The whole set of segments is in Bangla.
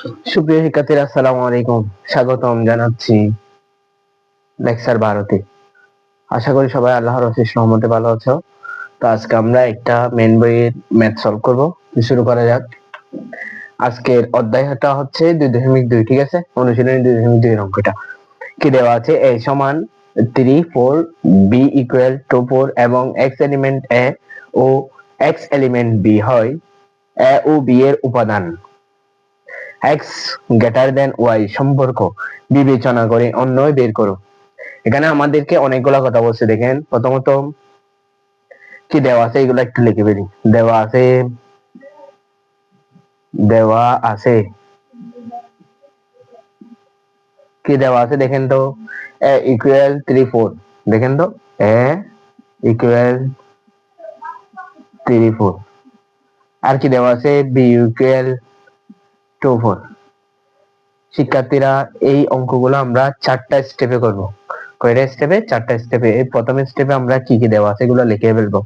সুপ্রিয় শিক্ষার্থীরা, আসসালামু আলাইকুম। স্বাগতম জানাচ্ছি লেকচার 12তে। আশা করি সবাই আল্লাহর অশেষ রহমতে ভালো আছো। তো আজকে আমরা একটা মেন বইয়ের ম্যাথ সলভ করব। শুরু করা যাক। আজকের অধ্যায়টা হচ্ছে 2.2, ঠিক আছে? অনুশীলনী 2.2 এর অঙ্কটা কি দেওয়া আছে? a সমান 3 4, b ইকুয়াল টু 4 এবং x এলিমেন্ট a ও x এলিমেন্ট b হয় a ও b এর উপাদান। x গ্রেটার দেন y সম্পর্ক বিবেচনা করে অন্যয় বের করো। এখানে আমাদেরকে অনেকগুলা কথা বলছে। দেখেন, প্রথমত কি দেওয়া আছে এগুলো একটু লিখে ফেলি। দেওয়া আছে কি দেওয়া আছে দেখেন তো, a ইকুয়াল 3 4, দেখেন তো a ইকুয়াল 3 4, আর কি দেওয়া আছে b ইকুয়াল 2 4। শিক্ষার্থীরা, এই অঙ্কগুলো আমরা 4টা স্টেপে করব। কয়টা স্টেপে? 4টা স্টেপে। এই প্রথম স্টেপে আমরা কি কি দেওয়া আছে এগুলো লিখে ফেলবো।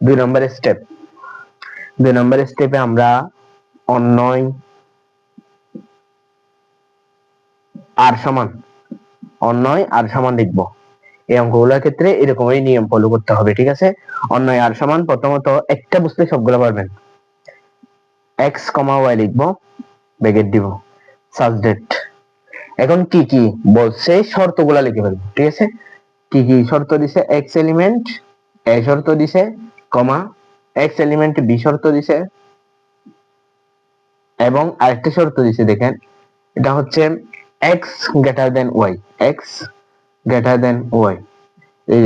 2 নম্বর স্টেপে আমরা অন্যয় আর সমান লিখবো। এই অঙ্কগুলোর ক্ষেত্রে এরকমই নিয়ম ফলো করতে হবে, ঠিক আছে? অন্যয় আর সমান প্রথমত একটা বুঝতে সবগুলো পারবেন। x, y লিখবো, ব্র্যাকেট দিব, সাবজেক্ট। এখন কি কি বলছে শর্তগুলা লিখে ফেলবো, ঠিক আছে? কি কি শর্ত দিছে? x এলিমেন্ট a শর্ত দিছে, কমা x এলিমেন্ট b শর্ত দিছে, এবং আরেকটা শর্ত দিছে। দেখেন, এটা হচ্ছে x greater than y, x greater than y। এই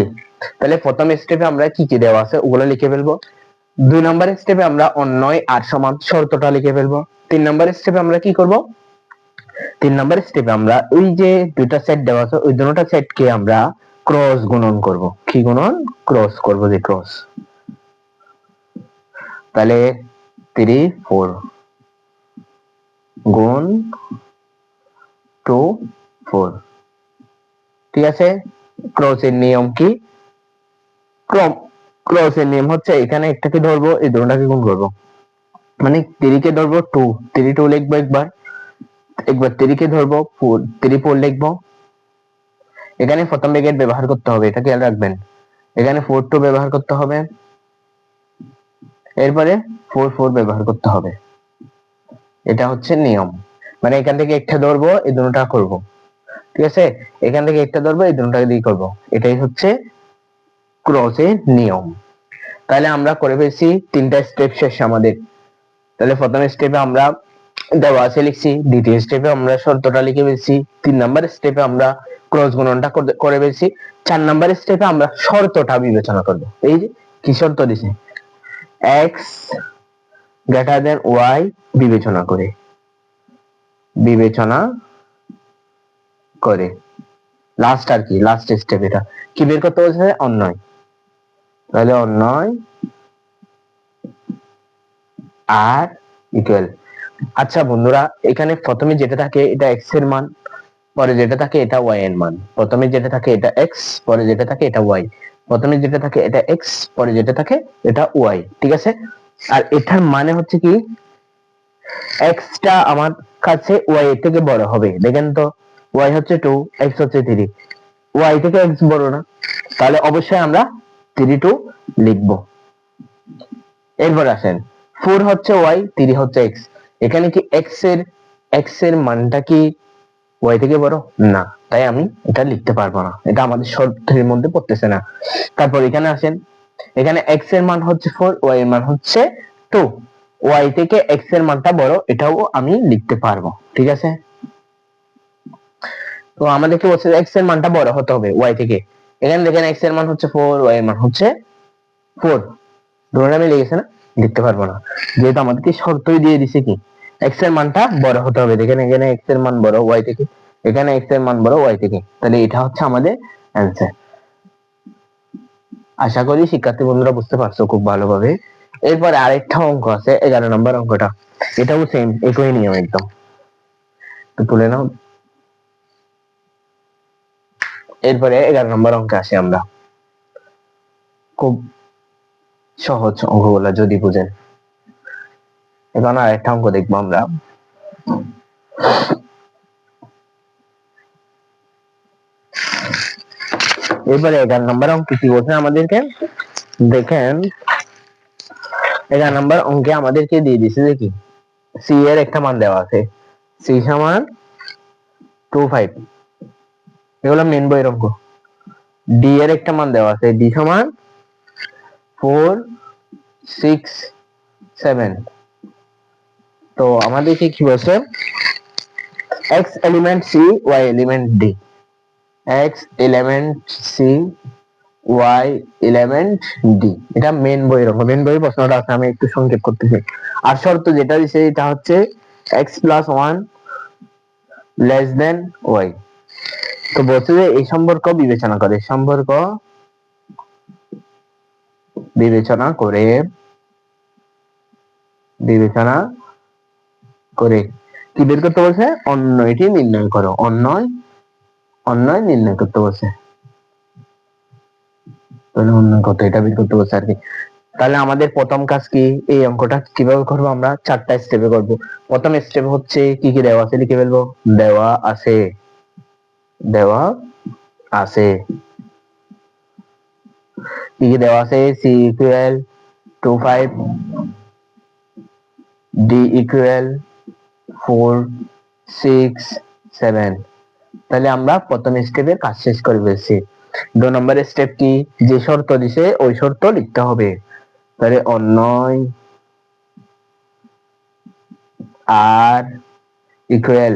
তাহলে প্রথম স্টেপে আমরা কি কি দেওয়া আছে ওগুলো লিখে ফেলবো। 2 নম্বর স্টেপে আমরা অন্যয় আর সমান শর্তটা লিখে ফেলবো। 3 নম্বর স্টেপে আমরা কি করব? 3 নম্বর স্টেপে আমরা ওই যে দুইটা সেট দেওয়া আছে ওই দুটোটা সেটকে আমরা ক্রস গুণন করব। কি গুণন? ক্রস করব, যে ক্রস। তাহলে 3 4 গুণ 2 4, ঠিক আছে? ক্রসের নিয়ম কি? ক্রসের নিয়ম হচ্ছে এখানে একটাকে ধরবো, এই দুটোটাকে গুণ করবো। মানে 3 কে ধরবো 2, 3 2 লিখবো, একবার 3 কে ধরবো 4, 3 4 লিখবো। এখানে প্রথম ব্র্যাকেট ব্যবহার করতে হবে, এটা খেয়াল রাখবেন। এখানে 4 2 ব্যবহার করতে হবে, এরপরে 4 4 ব্যবহার করতে হবে। এটা হচ্ছে নিয়ম। মানে এখান থেকে একটা ধরবো, এই দুটোটা করব, ঠিক আছে? এখান থেকে একটা ধরবো, এই দুটোটাকে দিয়ে করব। এটাই হচ্ছে ক্রসের নিয়ম। তাহলে আমরা করে ফেলছি 3টা স্টেপ শেষ আমাদের। তাহলে প্রথম স্টেপে আমরা দেওয়া আছে লিখছি, দ্বিতীয় স্টেপে আমরা শর্তটা লিখে ফেলছি, 3 নম্বর স্টেপে আমরা ক্রস গুণনটা করে ফেলছি, 4 নম্বর স্টেপে আমরা শর্তটা বিবেচনা করব। এই যে কি শর্ত দিছে? x গ্রেটার দেন y বিবেচনা করে লাস্ট আর কি, লাস্ট স্টেপ। এটা কি বের করতে বলছে? অন্যয়। তাহলে অন্যয় আর ইকুয়াল। আচ্ছা বন্ধুরা, এখানে প্রথমে যেটা থাকে এটা x এর মান, পরে যেটা থাকে এটা y এর মান। প্রথমে যেটা থাকে এটা x, পরে যেটা থাকে এটা y। প্রথমে যেটা থাকে এটা x, পরে যেটা থাকে এটা y, ঠিক আছে? আর এটার মানে হচ্ছে কি, x টা আমার কাছে y এর থেকে বড় হবে। দেখেন তো, y হচ্ছে 2, x হচ্ছে 3, y থেকে x বড় না, তাহলে অবশ্যই আমরা 3 2 লিখবো। এরপর আসেন, 4 হচ্ছে y, 3 হচ্ছে x। এখানে কি x এর মানটা কি y থেকে বড় না, তাই আমি এটা লিখতে পারবো না, এটা আমাদের শর্তের মধ্যে পড়তেছে না। তারপর এখানে আসেন, এখানে x এর মান হচ্ছে 4, y এর মান হচ্ছে 2, y থেকে x এর মানটা বড়, এটাও আমি লিখতে পারবো, ঠিক আছে? তো আমাদেরকে বলছে x এর মানটা বড় হতে হবে y থেকে। এখানে দেখেন x এর মান হচ্ছে 4, y এর মান হচ্ছে 4, দুটোটা মিলে গেছে না? লিখতে পারবো না, যেহেতু আমাদেরকে শর্তই দিয়ে দিছে কি x এর মানটা বড় হতে হবে। দেখেন এখানে x এর মান বড় y থেকে, এখানে x এর মান বড় y থেকে, তাহলে এটা হচ্ছে আমাদের অ্যান্সার। আশা করি শিক্ষার্থী বন্ধুরা বুঝতে পারছো খুব ভালোভাবে। এরপরে আরেকটা অঙ্ক আছে, 11 নম্বর অঙ্কটা। এটাও সেম, একই নিয়ম একদম। তো তুলে নাও। এরপরে 11 নম্বর অঙ্কে আসি আমরা। খুব সহজ অঙ্কগুলা যদি বুঝেন। এখন আরেকটা অঙ্ক দেখবো আমরা। এবারে 11 নম্বর অঙ্ক কি বলছে আমাদেরকে, দেখেন 11 নম্বর অঙ্কে আমাদেরকে দিয়ে দিছে যে কি সি এর একটা মান দেওয়া আছে, সি সমান 25, এগুলো মেন বইয়ের অঙ্ক। ডি এর একটা মান দেওয়া আছে, ডি সমান 4 6 7। তো আমাদেরকে কি বলছে, x element C y element D, x element C y element D, এটা মেন বইয়ের অঙ্ক। মেন বইয়ের প্রশ্নটা আছে, আমি একটু সংক্ষেপ করতেছি। আর শর্ত যেটা দিছে এটা হচ্ছে x plus 1 less than y। তো বলছে যে এই সম্পর্ক বিবেচনা করে, সম্পর্ক বিবেচনা করে কি বের করতে বলছে, অন্যটি নির্ণয় করো, অন্যয় নির্ণয় করতে বলছে, অন্যয় কত এটা বের করতে বলছে আর কি। তাহলে আমাদের প্রথম কাজ কি, এই অঙ্কটা কিভাবে করবো, আমরা 4টা স্টেপে করব। প্রথম স্টেপ হচ্ছে কি কি দেওয়া আছে লিখে ফেলবো, দেওয়া আছে কি কি দেওয়া আছে, c ইকুয়াল 25, d ইকুয়াল 4 6 7। তাহলে আমরা প্রথম স্টেপের কাজ শেষ করে ফেলছি। 2 নম্বর স্টেপ কি, যে শর্ত দিছে ওই শর্ত লিখতে হবে। তাহলে অন্যয় আর ইকুয়াল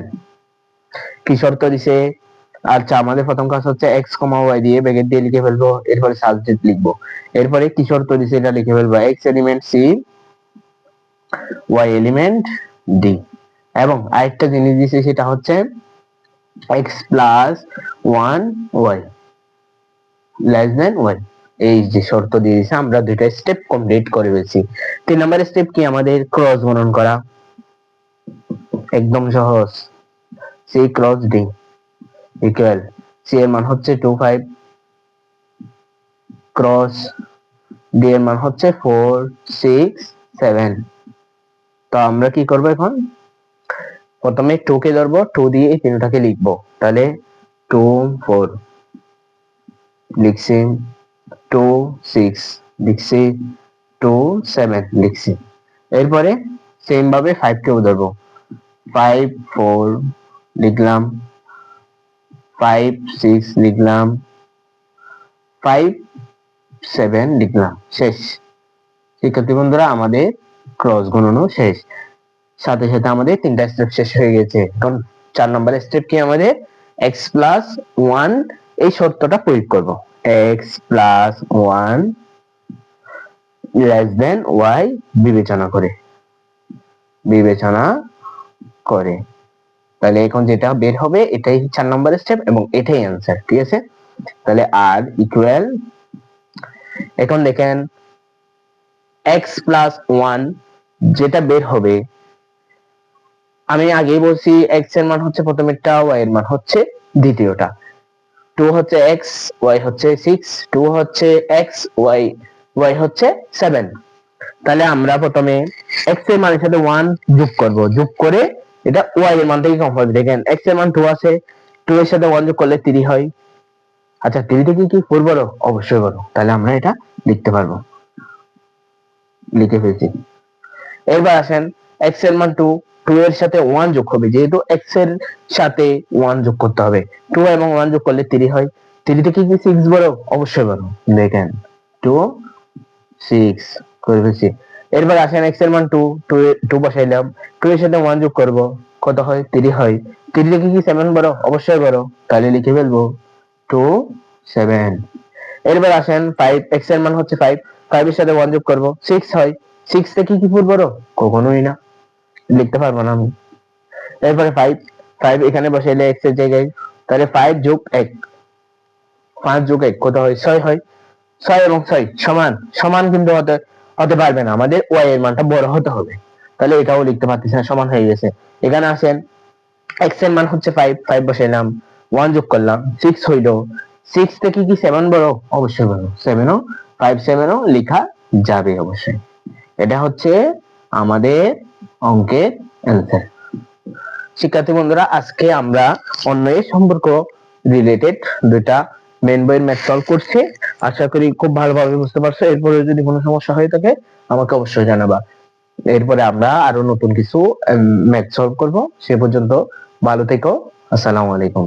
কি শর্ত দিছে, আচ্ছা আমাদের প্রথম কাজ হচ্ছে x, y দিয়ে ব্র্যাকেট দিয়ে লিখে ফেলবো, এরপরে সাবজেক্ট লিখবো, এরপরে কি শর্ত দিছে এটা লিখে ফেলবো, x element c y element d। এবং আরেকটা জিনিস দিছে সেটা হচ্ছে x plus 1 y less than y। এই যে শর্ত দিয়ে দিছে, আমরা দুইটা স্টেপ কমপ্লিট করে ফেলছি। 3 নম্বর স্টেপ কি, আমাদের ক্রস গুণন করা, একদম সহজ। c cross d equal, c এর মান হচ্ছে 25 ক্রস d এর মান হচ্ছে 4 6 7। তো আমরা কি করব, এখন প্রথমে 2 কে ধরবো, 2 দিয়ে এই তিনটাকে লিখবো। তাহলে 2 4 লিখছি, 2 6 লিখছি, 2 7 লিখছি। এরপরে সেম ভাবে 5 কেও ধরবো, 5 4 লিখলাম, 5 6 লিখলাম, 5 7 লিখলাম, শেষ। শিক্ষার্থী বন্ধুরা, আমাদের ক্রস গুণনও শেষ, সাথে সাথে আমাদের 3টা স্টেপ শেষ হয়ে গেছে। এখন 4 নম্বর স্টেপ কি, আমাদের x প্লাস 1 এই শর্তটা প্রয়োগ করব, x plus 1 less than y বিবেচনা করে। তাহলে এখন যেটা বের হবে এটাই 4 নম্বর স্টেপ এবং এটাই অ্যান্সার, ঠিক আছে। তাহলে আর ইকুয়াল, এখন দেখেন x প্লাস 1 যেটা বের হবে, আমি আগেই বলছি x এর মান হচ্ছে প্রথমেরটা, y এর মান হচ্ছে দ্বিতীয়টা। 2 হচ্ছে x, y হচ্ছে 6, 2 হচ্ছে x, y হচ্ছে 7। তাহলে আমরা প্রথমে x এর মানের সাথে 1 যোগ করব, যোগ করে এটা y এর মান থেকে কম হবে। দেখেন x এর মান 2 আছে, 2 এর সাথে 1 যোগ করলে 3 হয়। আচ্ছা 3 থেকে কি 4 বড়? অবশ্যই বড়, তাহলে আমরা এটা লিখতে পারবো, লিখে ফেলছি। এবার আসেন x এর মান 2, 2 এর সাথে 1 যোগ হবে, যেহেতু x এর সাথে 1 যোগ করতে হবে, 2 এবং 1 যোগ করলে 3 হয়। 3 থেকে কি 6 বড়? অবশ্যই বড়, দেখেন 2 6 করে ফেলছি। এরপর আসেন x এর মান 2, 2 বসাইলাম, 2 এর সাথে 1 যোগ করব, কত হয়? 3 হয়। 3 থেকে কি 7 বড়? অবশ্যই বড়, তাহলে লিখে ফেলবো 2 7। এরপর আসেন 5, x এর মান হচ্ছে 5, 5 এর সাথে 1 যোগ করব, 6 হয়। 6 থেকে কি 4 বড়? কখনোই না, লিখতে পারবো না আমি। এরপরে 5 এখানে বসাইলে x এর জায়গায়, তাহলে 5 যোগ 1, 5 যোগ 1 কত হয়? 6 হয়। 6 এবং 6 সমান, সমান কিন্তু হতে পারবে না, আমাদের y এর মানটা বড় হতে হবে, তাহলে এটাও লিখতে পারতেছি না, সমান হয়ে গেছে। এখানে আসেন x এর মান হচ্ছে 5, 5 বসাইলাম, 1 যোগ করলাম, 6 হইলো। 6 থেকে কি 7 বড়? অবশ্যই বড়, 7ও 5 7ও লেখা যাবে অবশ্যই। এটা হচ্ছে আমাদের অঙ্কের অ্যান্সার। শিক্ষার্থী বন্ধুরা, আজকে আমরা অন্বয়ের সম্পর্ক রিলেটেড দুইটা মেন বইয়ের ম্যাথ সলভ করছি। আশা করি খুব ভালোভাবে বুঝতে পারছো। এরপরে যদি কোনো সমস্যা হয়ে থাকে আমাকে অবশ্যই জানাবা। এরপরে আমরা আরো নতুন কিছু ম্যাথ সলভ করব। সে পর্যন্ত ভালো থেকো। আসসালামু আলাইকুম।